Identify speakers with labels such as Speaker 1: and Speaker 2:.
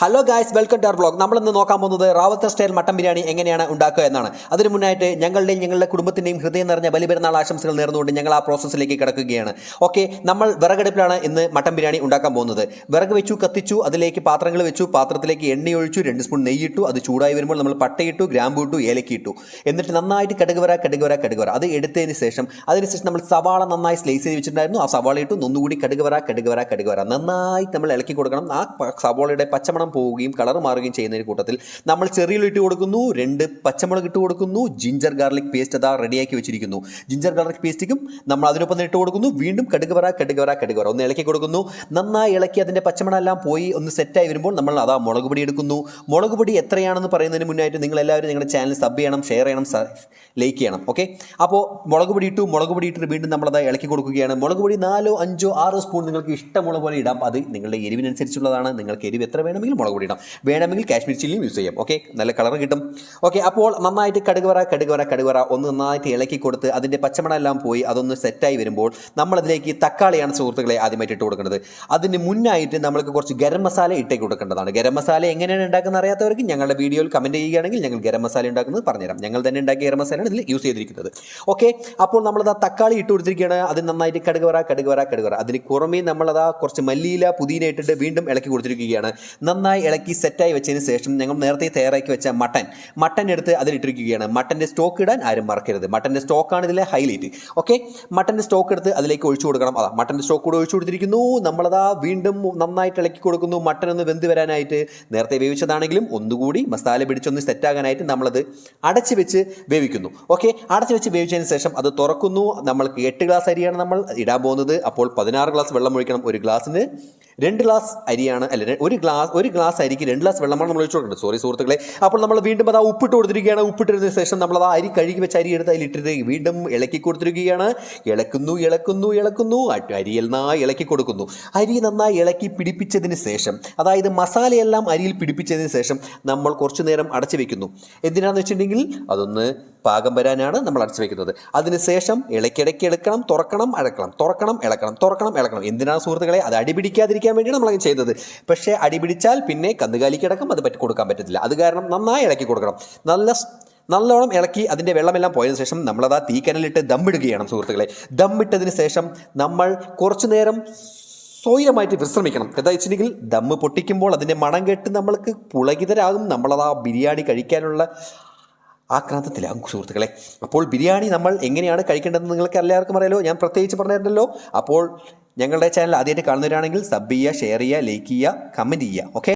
Speaker 1: Hello guys, welcome to our blog. നമ്മളിന്ന് നോക്കാൻ പോകുന്നത് റാവത്ത സ്റ്റൈൽ മട്ടൻ ബിരിയാണി എങ്ങനെയാണ് ഉണ്ടാക്കുക എന്നാണ്. അതിനു മുന്നായിട്ട് ഞങ്ങളുടെ കുടുംബത്തിൻ്റെയും ഹൃദയം നിറഞ്ഞ ബലിപെരുന്നാൾ ആശംസകൾ നേർന്നുകൊണ്ട് ഞങ്ങൾ ആ പ്രോസസ്സിലേക്ക് കിടക്കുകയാണ്. ഓക്കെ, നമ്മൾ വിറകടുപ്പിലാണ് ഇന്ന് മട്ടൻ ബിരിയാണി ഉണ്ടാക്കാൻ പോകുന്നത്. വിറക് വെച്ചു, കത്തിച്ചു, അതിലേക്ക് പാത്രങ്ങൾ വെച്ചു, പാത്രത്തിലേക്ക് എണ്ണ ഒഴിച്ചു, 2 സ്പൂൺ നെയ്യിട്ടു. അത് ചൂടായി വരുമ്പോൾ നമ്മൾ പട്ടയിട്ടു, ഗ്രാമ്പു ഇട്ടു, ഏലക്ക ഇട്ടു. എന്നിട്ട് നന്നായിട്ട് കടുക് വറ അത് എടുത്തതിന് ശേഷം നമ്മൾ സവാള നന്നായി സ്ലൈസ് ചെയ്ത് വെച്ചിട്ടുണ്ടായിരുന്നു. ആ സവാള ഇട്ടു, ഒന്നുകൂടി കടുക് വറ നന്നായിട്ട് നമ്മൾ ഇളക്കി കൊടുക്കണം. ആ സവാളയുടെ പച്ചമണം പോവുകയും കളർ മാറുകയും ചെയ്യുന്നതിന് കൂട്ടത്തിൽ നമ്മൾ ചെറിയുള്ളി ഇട്ട് കൊടുക്കുന്നു, 2 പച്ചമുളക് ഇട്ട് കൊടുക്കുന്നു, ജിഞ്ചർ ഗാർലിക് പേസ്റ്റ് അതാ റെഡിയാക്കി വെച്ചിരിക്കുന്നു. ജിഞ്ചർ ഗാർലിക് പേസ്റ്റിക്കും നമ്മൾ അതിനൊപ്പം ഇട്ട് കൊടുക്കുന്നു. വീണ്ടും കടുക് വറ ഒന്ന് ഇളക്കി കൊടുക്കുന്നു. നന്നായി ഇളക്കി അതിൻ്റെ പച്ചമണം എല്ലാം പോയി ഒന്ന് സെറ്റായി വരുമ്പോൾ നമ്മൾ അതാ മുളക് പൊടി എടുക്കുന്നു. മുളക് പൊടി എത്രയാണെന്ന് പറയുന്നതിന് മുന്നായിട്ട് നിങ്ങൾ എല്ലാവരും നിങ്ങളുടെ ചാനൽ സബ് ചെയ്യണം, ഷെയർ ചെയ്യണം, ലൈക്ക് ചെയ്യണം. ഓക്കെ, അപ്പോൾ മുളക് പൊടി ഇട്ടിട്ട് വീണ്ടും നമ്മളത് ഇളക്കി കൊടുക്കുകയാണ്. മുളക് പൊടി 4, 5, 6 സ്പൂൺ നിങ്ങൾക്ക് ഇഷ്ടമുള്ള പോലെ ഇടാം. അത് നിങ്ങളുടെ എരിവിനനുസരിച്ചുള്ളതാണ്. നിങ്ങൾക്ക് എരിവ് എത്ര വേണമെങ്കിലും മുളക് പൊടി ഇടാം, വേണമെങ്കിൽ കാശ്മീർ ചില്ലിയും യൂസ് ചെയ്യാം. ഓക്കെ, നല്ല കളർ കിട്ടും. ഓക്കെ, അപ്പോൾ നന്നായിട്ട് കടുക് വറ ഒന്ന് നന്നായിട്ട് ഇളക്കി കൊടുത്ത് അതിൻ്റെ പച്ചമണം എല്ലാം പോയി അതൊന്ന് സെറ്റായി വരുമ്പോൾ നമ്മളതിലേക്ക് തക്കാളിയാണ് സുഹൃത്തുക്കളെ ആദ്യമായിട്ട് ഇട്ട് കൊടുക്കുന്നത്. അതിന് മുന്നായിട്ട് നമ്മൾക്ക് കുറച്ച് ഗരം മസാല ഇട്ടേക്ക് കൊടുക്കേണ്ടതാണ്. ഗരം മസാല എങ്ങനെയാണ് ഉണ്ടാക്കുന്നത് അറിയാത്തവർക്ക് ഞങ്ങളുടെ വീഡിയോയിൽ കമൻറ്റ് ചെയ്യുകയാണെങ്കിൽ ഞങ്ങൾ ഗരം മസാല ഉണ്ടാക്കുന്നത് പറഞ്ഞുതരാം. ഞങ്ങൾ തന്നെ ഉണ്ടാക്കിയ ഗരം മസാലയാണ് ഇതിൽ യൂസ് ചെയ്തിരിക്കുന്നത്. ഓക്കെ, അപ്പോൾ നമ്മളത് ആ തക്കാളി ഇട്ട് കൊടുത്തിരിക്കുകയാണ്. അത് നന്നായിട്ട് കടുക് വറ അതിന് പുറമേ നമ്മളതാ കുറച്ച് മല്ലിയില, പുതിന ഇട്ടിട്ട് വീണ്ടും ഇളക്കി കൊടുത്തിരിക്കുകയാണ്. നന്നായി ഇളക്കി സെറ്റായി വെച്ചതിന് ശേഷം ഞങ്ങൾ നേരത്തെ തയ്യാറാക്കി വെച്ച മട്ടൻ എടുത്ത് അതിലിട്ടിരിക്കുകയാണ്. മട്ടൻ്റെ സ്റ്റോക്ക് ഇടാൻ ആരും മറക്കരുത്. മട്ടൻ്റെ സ്റ്റോക്കാണ് ഇതിലെ ഹൈലൈറ്റ്. ഓക്കെ, മട്ടൻ്റെ സ്റ്റോക്ക് എടുത്ത് അതിലേക്ക് ഒഴിച്ചു കൊടുക്കണം. അതാ മട്ടൻ്റെ സ്റ്റോക്ക് കൂടെ ഒഴിച്ചു കൊടുത്തിരിക്കുന്നു. നമ്മളതാ വീണ്ടും നന്നായിട്ട് ഇളക്കി കൊടുക്കുന്നു. മട്ടൻ ഒന്ന് വെന്ത് വരാനായിട്ട് നേരത്തെ വേവിച്ചതാണെങ്കിലും ഒന്നുകൂടി മസാല പിടിച്ചൊന്ന് സെറ്റാകാനായിട്ട് നമ്മളത് അടച്ച് വെച്ച് വേവിക്കുന്നു. ഓക്കെ, അടച്ച് വെച്ച് വേവിച്ചതിന് ശേഷം അത് തുറക്കുന്നു. നമ്മൾക്ക് 8 ഗ്ലാസ് അരിയാണ് നമ്മൾ ഇടാൻ പോകുന്നത്. അപ്പോൾ 16 ഗ്ലാസ് വെള്ളം ഒഴിക്കണം. ഒരു ഗ്ലാസ്സിന് 2 ഗ്ലാസ് അരിയാണ്, അല്ല ഒരു ഗ്ലാസ് അരിക്ക് 2 ഗ്ലാസ് വെള്ളമാണ് നമ്മൾ ഒഴിച്ചു കൊടുക്കുന്നത്. സോറി സുഹൃത്തുക്കളെ. അപ്പോൾ നമ്മൾ വീണ്ടും അത് ഉപ്പിട്ട് കൊടുത്തിരിക്കുകയാണ്. ഉപ്പിട്ടതിന് ശേഷം നമ്മൾ ആ അരി കഴുകി വെച്ച അരി എടുത്ത് അതിലിട്ടിട്ട് വീണ്ടും ഇളക്കി കൊടുത്തിരിക്കുകയാണ്. ഇളക്കുന്നു അരിയിൽ നന്നായി ഇളക്കി കൊടുക്കുന്നു. അരി നന്നായി ഇളക്കി പിടിപ്പിച്ചതിന് ശേഷം, അതായത് മസാലയെല്ലാം അരിയിൽ പിടിപ്പിച്ചതിന് ശേഷം നമ്മൾ കുറച്ചു നേരം അടച്ചു വെക്കുന്നു. എന്തിനാണെന്ന് വെച്ചിട്ടുണ്ടെങ്കിൽ അതൊന്ന് പാകം വരാനാണ് നമ്മൾ അടച്ചു വെക്കുന്നത്. അതിനുശേഷം ഇളക്കിടയ്ക്ക് എടുക്കണം, തുറക്കണം, ഇളക്കണം. എന്തിനാണ് സുഹൃത്തുക്കളെ? അത് അടിപിടിക്കാതിരിക്കാൻ വേണ്ടിയാണ് നമ്മളങ്ങനെ ചെയ്തത്. പക്ഷേ അടിപിടിച്ചാൽ പിന്നെ കന്നുകാലിക്ക് കിടക്കും, അത് കൊടുക്കാൻ പറ്റത്തില്ല. അത് കാരണം നന്നായി ഇളക്കി കൊടുക്കണം. നല്ലോണം ഇളക്കി അതിൻ്റെ വെള്ളമെല്ലാം പോയതിനു ശേഷം നമ്മളത് തീക്കനലിട്ട് ദമ്മിടുകയാണ് സുഹൃത്തുക്കളെ. ദമ്മിട്ടതിന് ശേഷം നമ്മൾ കുറച്ചു നേരം സ്വൈരമായിട്ട് വിശ്രമിക്കണം. എന്താ വെച്ചിട്ടുണ്ടെങ്കിൽ ദമ്മ് പൊട്ടിക്കുമ്പോൾ അതിൻ്റെ മണം കേട്ട് നമ്മൾക്ക് പുളകിതരാകും. നമ്മളത് ബിരിയാണി കഴിക്കാനുള്ള ആക്രാന്തത്തിലാകും സുഹൃത്തുക്കളെ. അപ്പോൾ ബിരിയാണി നമ്മൾ എങ്ങനെയാണ് കഴിക്കേണ്ടതെന്ന് നിങ്ങൾക്ക് എല്ലാവർക്കും അറിയാലോ, ഞാൻ പ്രത്യേകിച്ച് പറഞ്ഞിരുന്നല്ലോ. അപ്പോൾ ഞങ്ങളുടെ ചാനൽ ആദ്യമായിട്ട് കാണുന്നവരാണെങ്കിൽ സബ് ചെയ്യുക, ഷെയർ ചെയ്യുക, ലൈക്ക് ചെയ്യുക, കമൻറ്റ് ചെയ്യുക. ഓക്കെ.